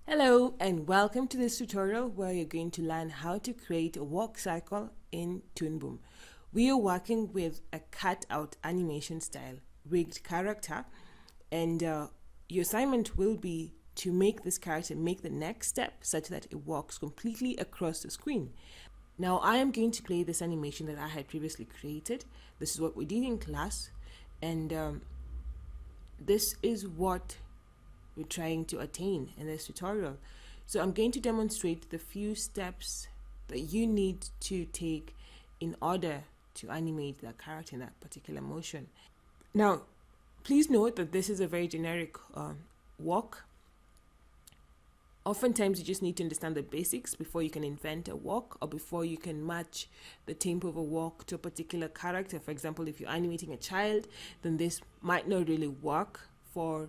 Hello and welcome to this tutorial where you're going to learn how to create a walk cycle in Toon Boom. We are working with a cutout animation style rigged character, and your assignment will be to make this character make the next step such that it walks completely across the screen. Now I am going to play this animation that I had previously created. This is what we did in class, and this is what we're trying to attain in this tutorial. So I'm going to demonstrate the few steps that you need to take in order to animate that character in that particular motion. Now, please note that this is a very generic walk. Oftentimes you just need to understand the basics before you can invent a walk or before you can match the tempo of a walk to a particular character. For example, if you're animating a child, then this might not really work for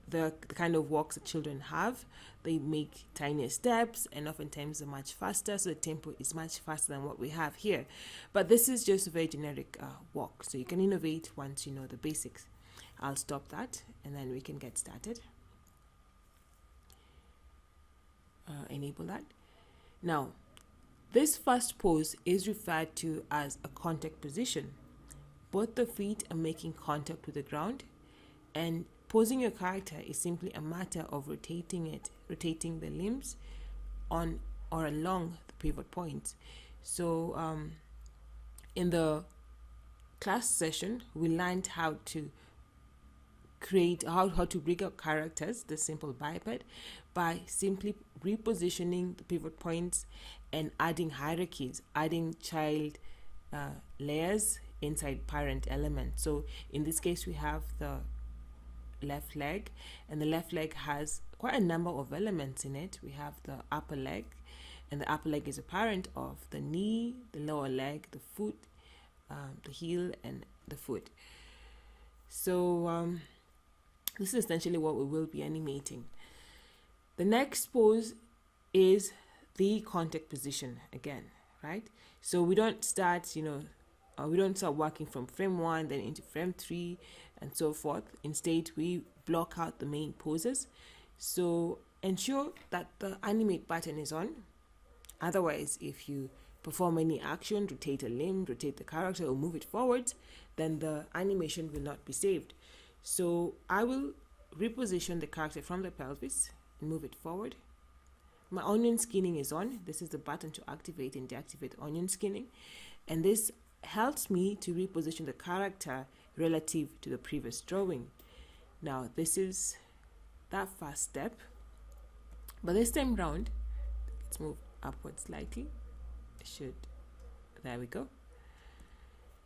the kind of walks that children have. They make tinier steps and oftentimes they're much faster, so the tempo is much faster than what we have here. But this is just a very generic walk, so you can innovate once you know the basics. I'll stop that and then we can get started. Enable that. Now, this first pose is referred to as a contact position. Both the feet are making contact with the ground, and posing your character is simply a matter of rotating the limbs on or along the pivot points. So in the class session, we learned how to create how to rig up characters, the simple biped, by simply repositioning the pivot points and adding hierarchies, adding child layers inside parent element. So in this case, we have the left leg, and the left leg has quite a number of elements in it. We have the upper leg, and the upper leg is a parent of the knee, the lower leg, the foot, the heel, and the foot. So this is essentially what we will be animating. The next pose is the contact position again, right? So we don't start, we don't start working from frame 1 then into frame 3 and so forth. Instead, we block out the main poses. So ensure that the animate button is on. Otherwise, if you perform any action, rotate a limb, rotate the character, or move it forward, then the animation will not be saved. So I will reposition the character from the pelvis and move it forward. My onion skinning is on. This is the button to activate and deactivate onion skinning, and this helps me to reposition the character relative to the previous drawing. Now this is that first step, but this time round, let's move upwards slightly. There we go.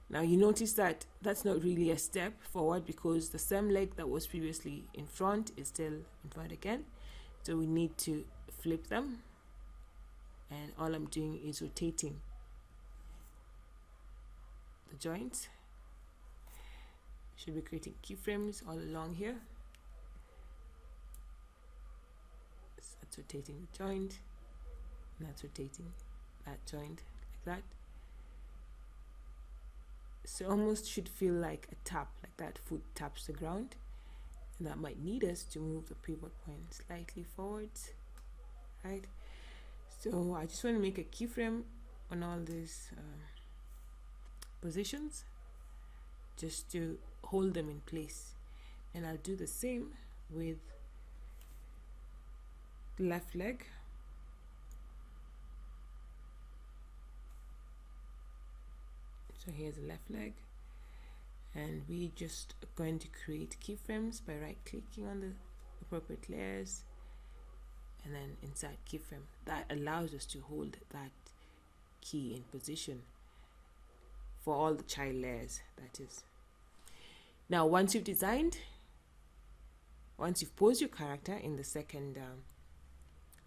Now you notice that that's not really a step forward because the same leg that was previously in front is still in front again. So we need to flip them, and all I'm doing is rotating the joints. Should be creating keyframes all along here. So that's rotating the joint, and that's rotating that joint like that. So almost should feel like a tap, like that foot taps the ground, and that might need us to move the pivot point slightly forwards, right? So I just want to make a keyframe on all these positions just to hold them in place, and I'll do the same with the left leg. So here's the left leg, and we just are going to create keyframes by right clicking on the appropriate layers and then insert keyframe. That allows us to hold that key in position for all the child layers, that is. Now once you've posed your character in the second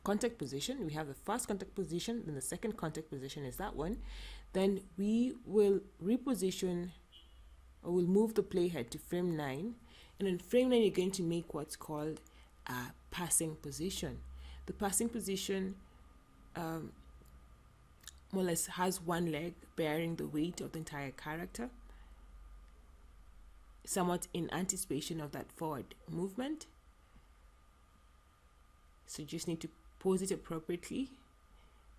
contact position, we have the first contact position, then the second contact position is that one. Then we will reposition, or we'll move the playhead to frame 9, and in frame 9 you're going to make what's called a passing position. The passing position more or less has one leg bearing the weight of the entire character, somewhat in anticipation of that forward movement. So you just need to pose it appropriately,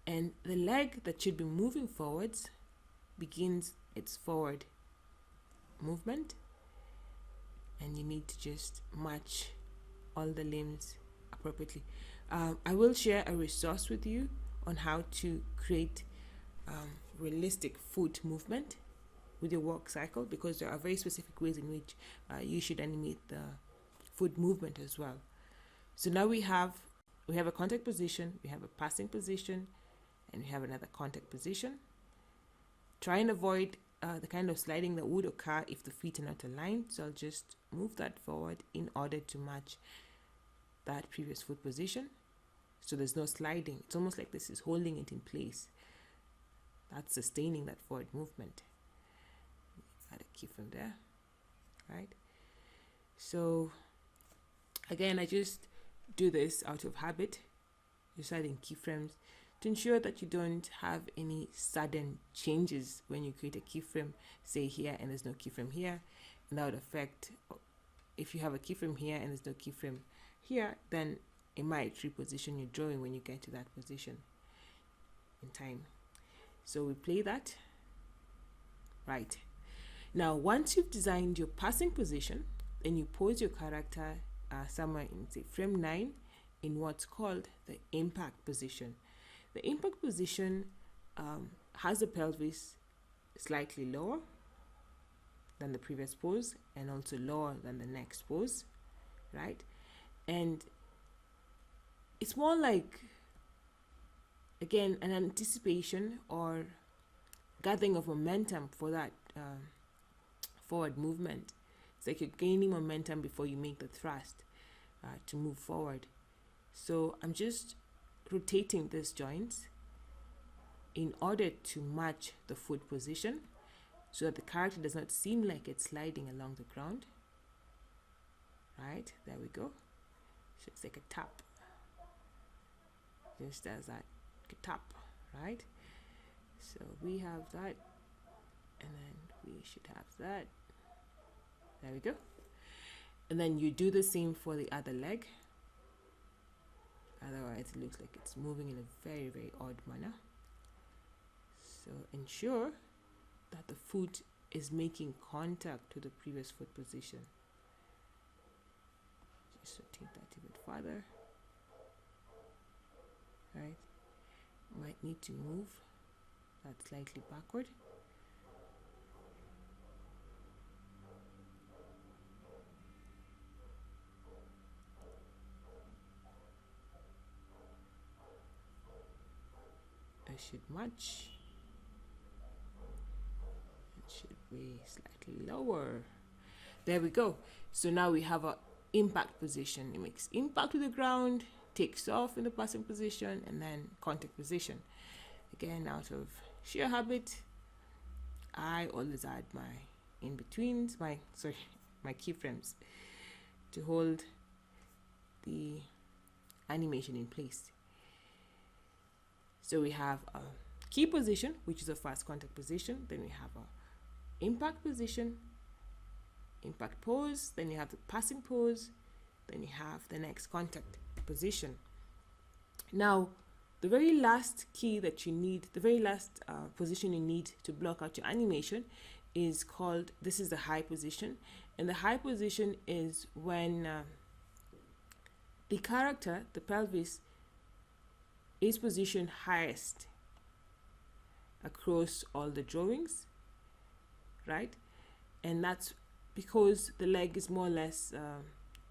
and the leg that should be moving forwards begins its forward movement, and you need to just match all the limbs appropriately. I will share a resource with you on how to create realistic foot movement with your Walkcycle, because there are very specific ways in which you should animate the foot movement as well. So now we have a contact position, we have a passing position, and we have another contact position. Try and avoid the kind of sliding that would occur if the feet are not aligned. So I'll just move that forward in order to match that previous foot position. So there's no sliding. It's almost like this is holding it in place. That's sustaining that forward movement. Add a keyframe there, right? So again, I just do this out of habit, just adding keyframes to ensure that you don't have any sudden changes when you create a keyframe, say here, and there's no keyframe here, and that would affect, if you have a keyframe here and there's no keyframe here, then it might reposition your drawing when you get to that position in time. So we play that. Right. Now, once you've designed your passing position, then you pose your character somewhere in, say, frame 9 in what's called the impact position. The impact position has the pelvis slightly lower than the previous pose and also lower than the next pose, right? And it's more like, again, an anticipation or gathering of momentum for that forward movement. It's like you're gaining momentum before you make the thrust to move forward. So I'm just rotating these joints in order to match the foot position so that the character does not seem like it's sliding along the ground. Right, there we go. So it's like a tap. Just as that, like a tap, right? So we have that, and then we should have that. There we go. And then you do the same for the other leg. Otherwise, it looks like it's moving in a very, very odd manner. So ensure that the foot is making contact with the previous foot position. Just rotate that a bit further. Right? Might need to move that slightly backward. I should match. It should be slightly lower. There we go. So now we have a impact position. It makes impact with the ground, takes off in the passing position, and then contact position. Again, out of sheer habit, I always add my in-betweens, my keyframes to hold the animation in place. So we have a key position, which is a fast contact position. Then we have a impact position, impact pose. Then you have the passing pose. Then you have the next contact position. Now, the very last key that you need, the very last position you need to block out your animation is called, this is the high position. And the high position is when the character, the pelvis, is positioned highest across all the drawings, right? And that's because the leg is more or less,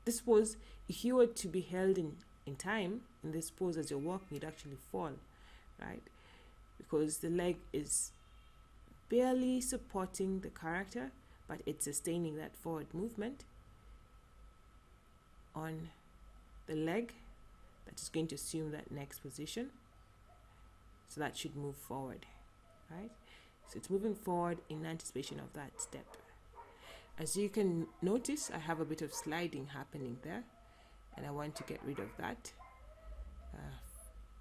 this pose, if you were to be held in time in this pose as you're walking, you'd actually fall, right? Because the leg is barely supporting the character, but it's sustaining that forward movement on the leg that is going to assume that next position. So that should move forward, right? So it's moving forward in anticipation of that step. As you can notice, I have a bit of sliding happening there, and I want to get rid of that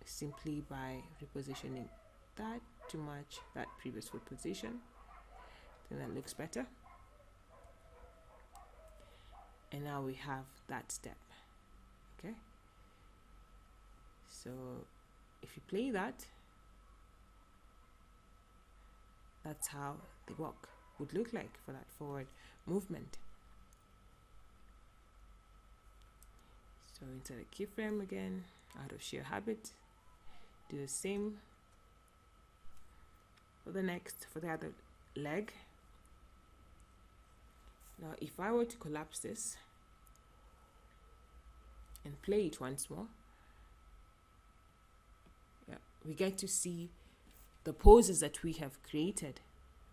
simply by repositioning that to match that previous foot position. Then that looks better. And now we have that step, okay? So if you play that, that's how the walk would look like for that forward movement. So insert a keyframe again, out of sheer habit, do the same for the other leg. Now if I were to collapse this and play it once more, we get to see the poses that we have created.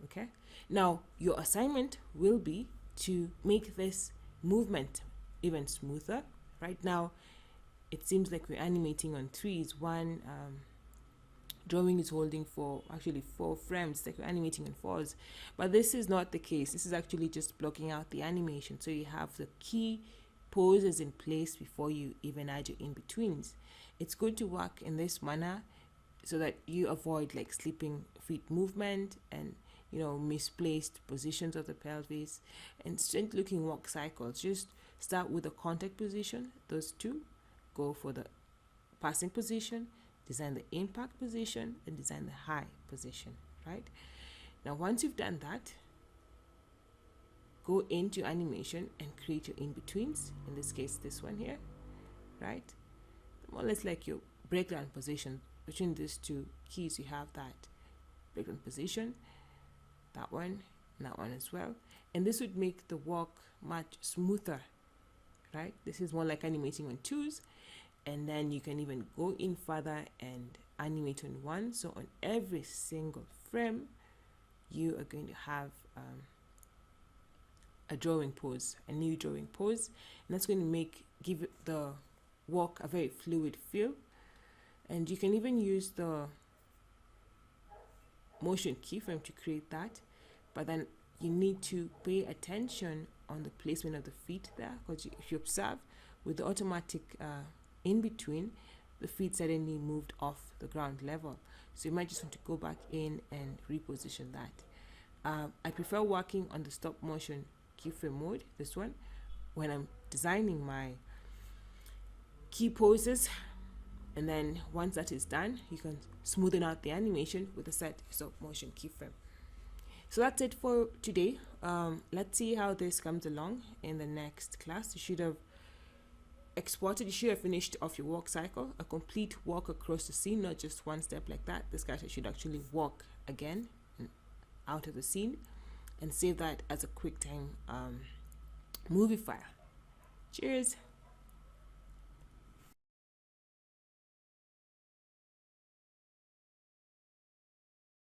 Okay, now your assignment will be to make this movement even smoother. Right now it seems like we're animating on threes. One drawing is holding for actually 4 frames, like we're animating on 4s, but this is not the case. This is actually just blocking out the animation, so you have the key poses in place before you even add your in-betweens. It's good to work in this manner so that you avoid like sleeping feet movement and misplaced positions of the pelvis and straight looking walk cycles. Just start with the contact position, those two, go for the passing position, design the impact position, and design the high position. Right now, once you've done that, go into animation and create your in-betweens. In this case, this one here, right? More or less like your breakdown position. Between these two keys, you have that breakdown position, that one, and that one as well. And this would make the walk much smoother, right? This is more like animating on 2s, and then you can even go in further and animate on 1. So on every single frame, you are going to have a drawing pose, a new drawing pose, and that's going to give the walk a very fluid feel. And you can even use the motion keyframe to create that, but then you need to pay attention on the placement of the feet there, because if you observe with the automatic in between, the feet suddenly moved off the ground level, so you might just want to go back in and reposition that. I prefer working on the stop motion keyframe mode, this one, when I'm designing my key poses. And then once that is done, you can smoothen out the animation with a set stop motion keyframe. So that's it for today. Let's see how this comes along in the next class. You should have finished off your walk cycle, a complete walk across the scene, not just one step like that. This guy should actually walk again out of the scene and save that as a QuickTime movie file. Cheers.